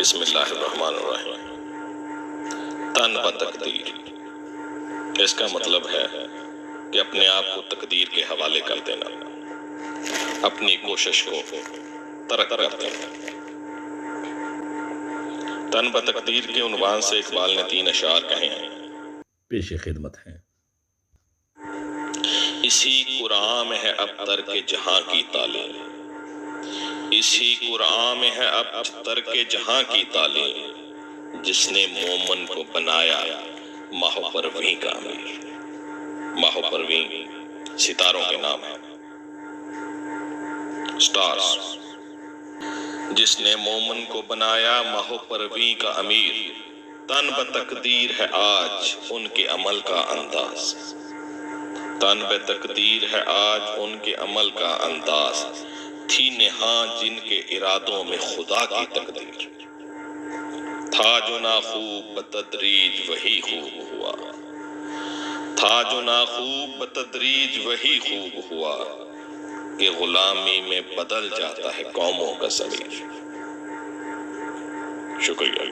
بسم اللہ الرحمن الرحیم۔ تن بتقدیر، اس کا مطلب ہے کہ اپنے آپ کو تقدیر کے حوالے کر دینا، اپنی کوشش کو ترک کر دینا۔ تن بتقدیر کے عنوان سے اقبال نے 3 اشعار کہے ہیں، پیش خدمت ہیں۔ اسی قرآن میں ہے اب ترک جہاں کی تعلیم، اسی قرآن میں ہے اب ترک جہاں کی تعلیم، جس نے مومن کو بنایا ماہ پرویں کا امیر۔ ماہ پرویں ستاروں کے نام ہے، سٹارز۔ جس نے مومن کو بنایا ماہ پرویں کا امیر، تن بتقدیر ہے آج ان کے عمل کا انداز، تن بتقدیر ہے آج ان کے عمل کا انداز، تھی نہاں جن کے ارادوں میں خدا کی تقدیر، تھا جو ناخوب بتدریج وہی خوب ہوا، تھا جو ناخوب بتدریج وہی خوب ہوا، کہ غلامی میں بدل جاتا ہے قوموں کا ضمیر۔ شکریہ۔